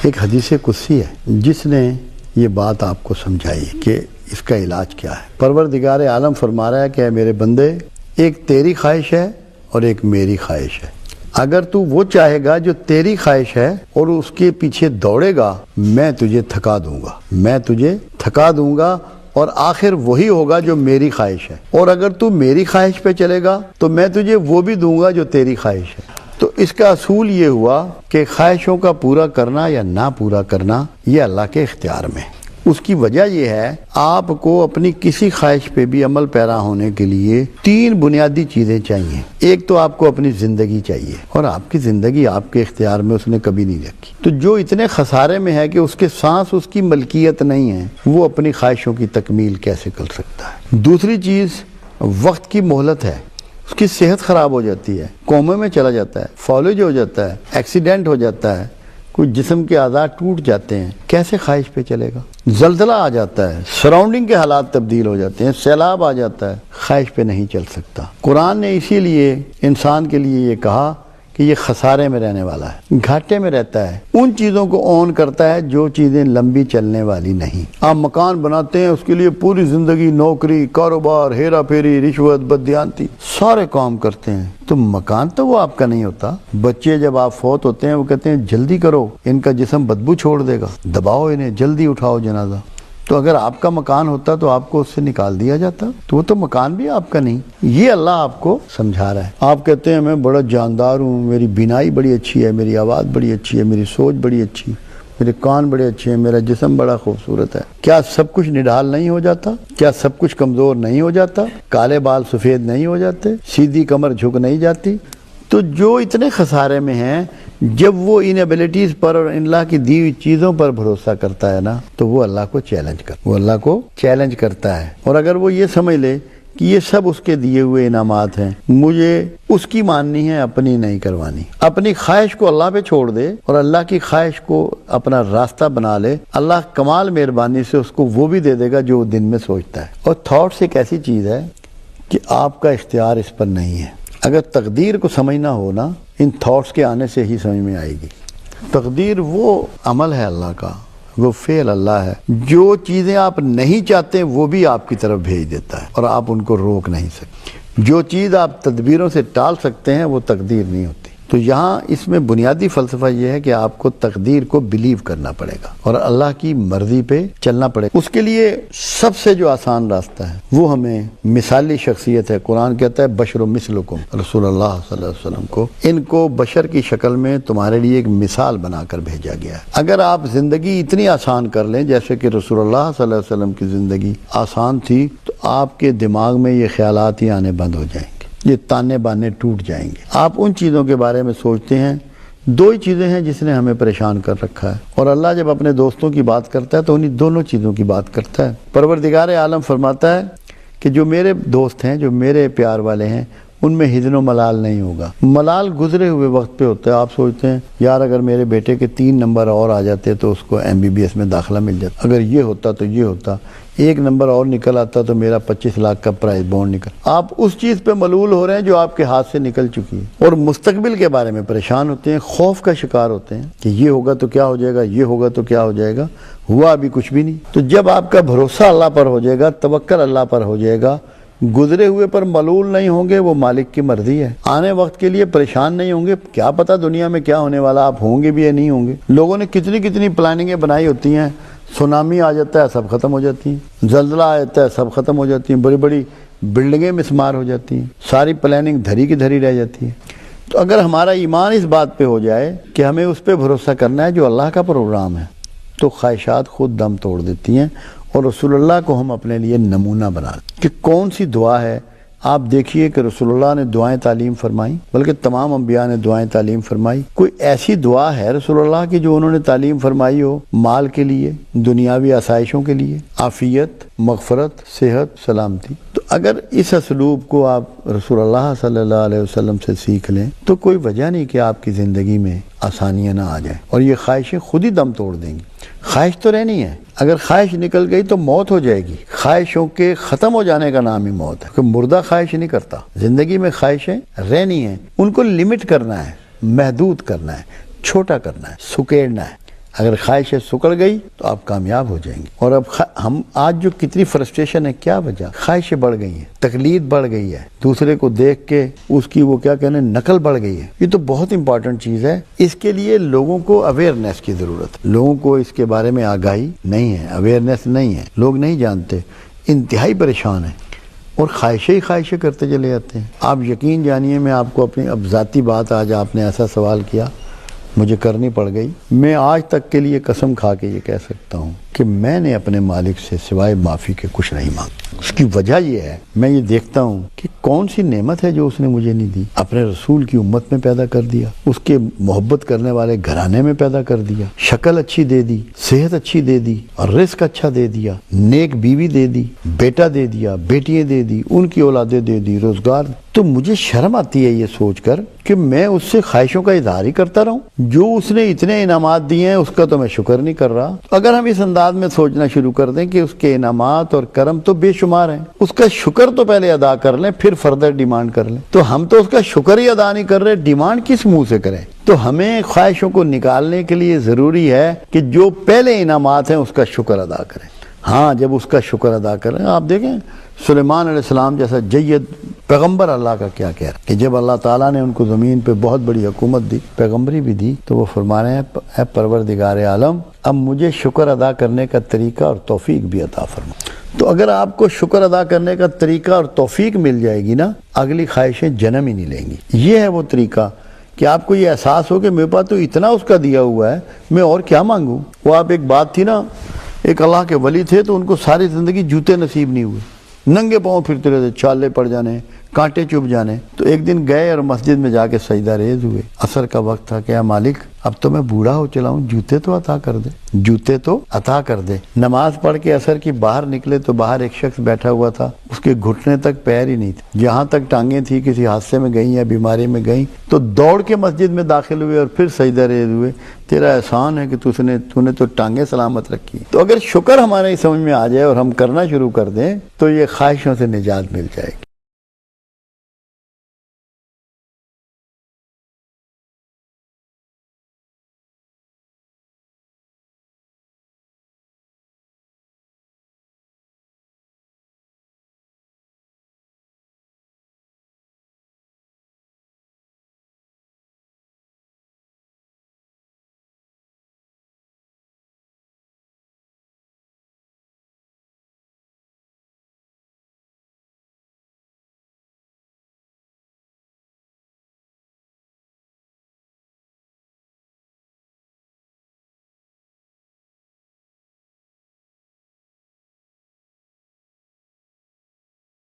ایک حدیث قدسی ہے جس نے یہ بات آپ کو سمجھائی کہ اس کا علاج کیا ہے۔ پروردگار عالم فرما رہا ہے کہ اے میرے بندے، ایک تیری خواہش ہے اور ایک میری خواہش ہے۔ اگر تو وہ چاہے گا جو تیری خواہش ہے اور اس کے پیچھے دوڑے گا، میں تجھے تھکا دوں گا اور آخر وہی ہوگا جو میری خواہش ہے۔ اور اگر تو میری خواہش پہ چلے گا تو میں تجھے وہ بھی دوں گا جو تیری خواہش ہے۔ تو اس کا اصول یہ ہوا کہ خواہشوں کا پورا کرنا یا نہ پورا کرنا یہ اللہ کے اختیار میں ہے۔ اس کی وجہ یہ ہے، آپ کو اپنی کسی خواہش پہ بھی عمل پیرا ہونے کے لیے 3 بنیادی چیزیں چاہیے۔ ایک تو آپ کو اپنی زندگی چاہیے، اور آپ کی زندگی آپ کے اختیار میں اس نے کبھی نہیں رکھی۔ تو جو اتنے خسارے میں ہے کہ اس کے سانس اس کی ملکیت نہیں ہے، وہ اپنی خواہشوں کی تکمیل کیسے کر سکتا ہے؟ دوسری چیز وقت کی مہلت ہے، اس کی صحت خراب ہو جاتی ہے، کومے میں چلا جاتا ہے، فالج ہو جاتا ہے، ایکسیڈنٹ ہو جاتا ہے، کوئی جسم کے اعضاء ٹوٹ جاتے ہیں، کیسے خواہش پہ چلے گا؟ زلزلہ آ جاتا ہے، سراؤنڈنگ کے حالات تبدیل ہو جاتے ہیں، سیلاب آ جاتا ہے، خواہش پہ نہیں چل سکتا۔ قرآن نے اسی لیے انسان کے لیے یہ کہا کہ یہ خسارے میں رہنے والا ہے، گھاٹے میں رہتا ہے، ان چیزوں کو اون کرتا ہے جو چیزیں لمبی چلنے والی نہیں۔ آپ مکان بناتے ہیں، اس کے لیے پوری زندگی نوکری، کاروبار، ہیرا پھیری، رشوت، بددیانتی، سارے کام کرتے ہیں، تو مکان تو وہ آپ کا نہیں ہوتا۔ بچے جب آپ فوت ہوتے ہیں وہ کہتے ہیں جلدی کرو، ان کا جسم بدبو چھوڑ دے گا، دباؤ انہیں، جلدی اٹھاؤ جنازہ۔ تو اگر آپ کا مکان ہوتا تو آپ کو اس سے نکال دیا جاتا، تو وہ تو مکان بھی آپ کا نہیں۔ یہ اللہ آپ کو سمجھا رہا ہے۔ آپ کہتے ہیں میں بڑا جاندار ہوں، میری بینائی بڑی اچھی ہے، میری آواز بڑی اچھی ہے، میری سوچ بڑی اچھی ہے، میرے کان بڑے اچھے ہیں، میرا جسم بڑا خوبصورت ہے۔ کیا سب کچھ نڈھال نہیں ہو جاتا؟ کیا سب کچھ کمزور نہیں ہو جاتا؟ کالے بال سفید نہیں ہو جاتے؟ سیدھی کمر جھک نہیں جاتی؟ تو جو اتنے خسارے میں ہیں، جب وہ ان ایبلٹیز پر اور اللہ کی دی ہوئی چیزوں پر بھروسہ کرتا ہے نا، تو وہ اللہ کو چیلنج کرتا ہے۔ اور اگر وہ یہ سمجھ لے کہ یہ سب اس کے دیے ہوئے انعامات ہیں، مجھے اس کی ماننی ہے، اپنی نہیں کروانی، اپنی خواہش کو اللہ پہ چھوڑ دے اور اللہ کی خواہش کو اپنا راستہ بنا لے، اللہ کمال مہربانی سے اس کو وہ بھی دے دے گا جو وہ دن میں سوچتا ہے۔ اور تھاٹس ایک ایسی چیز ہے کہ آپ کا اختیار اس پر نہیں ہے۔ اگر تقدیر کو سمجھنا ہو نا، ان تھاٹس کے آنے سے ہی سمجھ میں آئے گی۔ تقدیر وہ عمل ہے اللہ کا، وہ فعل اللہ ہے، جو چیزیں آپ نہیں چاہتے وہ بھی آپ کی طرف بھیج دیتا ہے، اور آپ ان کو روک نہیں سکتے۔ جو چیز آپ تدبیروں سے ٹال سکتے ہیں وہ تقدیر نہیں ہوتی۔ تو یہاں اس میں بنیادی فلسفہ یہ ہے کہ آپ کو تقدیر کو بلیو کرنا پڑے گا اور اللہ کی مرضی پہ چلنا پڑے گا۔ اس کے لیے سب سے جو آسان راستہ ہے وہ ہمیں مثالی شخصیت ہے۔ قرآن کہتا ہے بشر مثلکم، رسول اللہ صلی اللہ علیہ وسلم کو، ان کو بشر کی شکل میں تمہارے لیے ایک مثال بنا کر بھیجا گیا ہے۔ اگر آپ زندگی اتنی آسان کر لیں جیسے کہ رسول اللہ صلی اللہ علیہ وسلم کی زندگی آسان تھی، تو آپ کے دماغ میں یہ خیالات ہی آنے بند ہو جائیں گے، یہ تانے بانے ٹوٹ جائیں گے۔ آپ ان چیزوں کے بارے میں سوچتے ہیں، 2 ہی چیزیں ہیں جس نے ہمیں پریشان کر رکھا ہے، اور اللہ جب اپنے دوستوں کی بات کرتا ہے تو انہی دونوں چیزوں کی بات کرتا ہے۔ پروردگار عالم فرماتا ہے کہ جو میرے دوست ہیں، جو میرے پیار والے ہیں، ان میں حزن و ملال نہیں ہوگا۔ ملال گزرے ہوئے وقت پہ ہوتا ہے۔ آپ سوچتے ہیں یار اگر میرے بیٹے کے 3 نمبر اور آ جاتے تو اس کو MBBS میں داخلہ مل جاتا، اگر یہ ہوتا تو یہ ہوتا، 1 نمبر اور نکل آتا تو میرا 25 لاکھ کا پرائز بونڈ نکل۔ آپ اس چیز پہ ملول ہو رہے ہیں جو آپ کے ہاتھ سے نکل چکی ہے، اور مستقبل کے بارے میں پریشان ہوتے ہیں، خوف کا شکار ہوتے ہیں کہ یہ ہوگا تو کیا ہو جائے گا، یہ ہوگا تو کیا ہو جائے گا، ہوا ابھی کچھ بھی نہیں۔ تو جب آپ کا بھروسہ اللہ پر ہو جائے گا، توکل اللہ پر ہو جائے گا، گزرے ہوئے پر ملول نہیں ہوں گے، وہ مالک کی مرضی ہے، آنے وقت کے لیے پریشان نہیں ہوں گے، کیا پتہ دنیا میں کیا ہونے والا، آپ ہوں گے بھی یا نہیں ہوں گے۔ لوگوں نے کتنی پلاننگیں بنائی ہوتی ہیں، سونامی آ جاتا ہے سب ختم ہو جاتی ہیں، زلزلہ آ جاتا ہے سب ختم ہو جاتی ہیں، بڑی بڑی بلڈنگیں مسمار ہو جاتی ہیں، ساری پلاننگ دھری کی دھری رہ جاتی ہے۔ تو اگر ہمارا ایمان اس بات پہ ہو جائے کہ ہمیں اس پہ بھروسہ کرنا ہے جو اللہ کا پروگرام ہے، تو خواہشات خود دم توڑ دیتی ہیں، اور رسول اللہ کو ہم اپنے لیے نمونہ بنا دیں کہ کون سی دعا ہے۔ آپ دیکھیے کہ رسول اللہ نے دعائیں تعلیم فرمائی، بلکہ تمام انبیاء نے دعائیں تعلیم فرمائی۔ کوئی ایسی دعا ہے رسول اللہ کی جو انہوں نے تعلیم فرمائی ہو مال کے لیے، دنیاوی آسائشوں کے لیے، عافیت، مغفرت، صحت، سلامتی؟ تو اگر اس اسلوب کو آپ رسول اللہ صلی اللہ علیہ وسلم سے سیکھ لیں تو کوئی وجہ نہیں کہ آپ کی زندگی میں آسانیاں نہ آ جائیں، اور یہ خواہشیں خود ہی دم توڑ دیں گی۔ خواہش تو رہنی ہے، اگر خواہش نکل گئی تو موت ہو جائے گی۔ خواہشوں کے ختم ہو جانے کا نام ہی موت ہے، کوئی مردہ خواہش نہیں کرتا۔ زندگی میں خواہشیں رہنی ہیں، ان کو لمٹ کرنا ہے، محدود کرنا ہے، چھوٹا کرنا ہے، سکیڑنا ہے۔ اگر خواہشیں سکڑ گئی تو آپ کامیاب ہو جائیں گے. اور اب ہم آج جو کتنی فرسٹریشن ہے، کیا وجہ؟ خواہشیں بڑھ گئی ہیں، تقلید بڑھ گئی ہے، دوسرے کو دیکھ کے اس کی وہ کیا کہنے نقل بڑھ گئی ہے. یہ تو بہت امپورٹنٹ چیز ہے. اس کے لیے لوگوں کو اویئرنیس کی ضرورت ہے. لوگوں کو اس کے بارے میں آگاہی نہیں ہے، اویئرنیس نہیں ہے، لوگ نہیں جانتے، انتہائی پریشان ہیں اور خواہشیں کرتے چلے جاتے ہیں. آپ یقین جانیے، میں آپ کو اپنی اب ذاتی بات، آج آپ نے ایسا سوال کیا مجھے کرنی پڑ گئی. میں آج تک کے لیے قسم کھا کے یہ کہہ سکتا ہوں کہ میں نے اپنے مالک سے سوائے معافی کے کچھ نہیں مانگا. اس کی وجہ یہ ہے، میں یہ دیکھتا ہوں کہ کون سی نعمت ہے جو اس نے مجھے نہیں دی. اپنے رسول کی امت میں پیدا کر دیا، اس کے محبت کرنے والے گھرانے میں پیدا کر دیا، شکل اچھی دے دی، صحت اچھی دے دی، اور رزق اچھا دے دیا، نیک بیوی دے دی، بیٹا دے دیا، بیٹیاں دے دی، ان کی اولادیں دے دی، روزگار. تو مجھے شرم آتی ہے یہ سوچ کر کہ میں اس سے خواہشوں کا اظہار ہی کرتا رہوں. جو اس نے اتنے انعامات دیے ہیں اس کا تو میں شکر نہیں کر رہا. اگر ہم اس انداز میں سوچنا شروع کر دیں کہ اس کے انعامات اور کرم تو بے شمار ہیں، اس کا شکر تو پہلے ادا کر لیں، پھر فردر ڈیمانڈ کر لیں. تو ہم تو اس کا شکر ہی ادا نہیں کر رہے، ڈیمانڈ کس منہ سے کریں؟ تو ہمیں خواہشوں کو نکالنے کے لیے ضروری ہے کہ جو پہلے انعامات ہیں اس کا شکر ادا کریں. ہاں، جب اس کا شکر ادا کریں. آپ دیکھیں سلیمان علیہ السلام جیسا جید پیغمبر اللہ کا کیا کہہ رہا ہے کہ جب اللہ تعالیٰ نے ان کو زمین پہ بہت بڑی حکومت دی، پیغمبری بھی دی، تو وہ فرما رہے ہیں اے پروردگار عالم، اب مجھے شکر ادا کرنے کا طریقہ اور توفیق بھی عطا فرما. تو اگر آپ کو شکر ادا کرنے کا طریقہ اور توفیق مل جائے گی نا، اگلی خواہشیں جنم ہی نہیں لیں گی. یہ ہے وہ طریقہ کہ آپ کو یہ احساس ہو کہ میرے پاس تو اتنا اس کا دیا ہوا ہے، میں اور کیا مانگوں. وہ آپ ایک بات تھی نا، ایک اللہ کے ولی تھے تو ان کو ساری زندگی جوتے نصیب نہیں ہوئے، ننگے پاؤں پھرتے رہتے، چھالے پڑ جانے، کانٹے چبھ جانے. تو ایک دن گئے اور مسجد میں جا کے سجدہ ریز ہوئے. عصر کا وقت تھا کہ اے مالک، اب تو میں بوڑھا ہو چلا ہوں، جوتے تو عطا کر دے، جوتے تو عطا کر دے. نماز پڑھ کے عصر کی باہر نکلے تو باہر ایک شخص بیٹھا ہوا تھا، اس کے گھٹنے تک پیر ہی نہیں تھے، جہاں تک ٹانگیں تھی کسی حادثے میں گئیں یا بیماری میں گئیں. تو دوڑ کے مسجد میں داخل ہوئے اور پھر سجدہ ریز ہوئے. تیرا احسان ہے کہ تو نے تو ٹانگیں سلامت رکھی. تو اگر شکر ہمارے سمجھ میں آ جائے اور ہم کرنا شروع کر دیں تو یہ خواہشوں سے نجات مل جائے گی.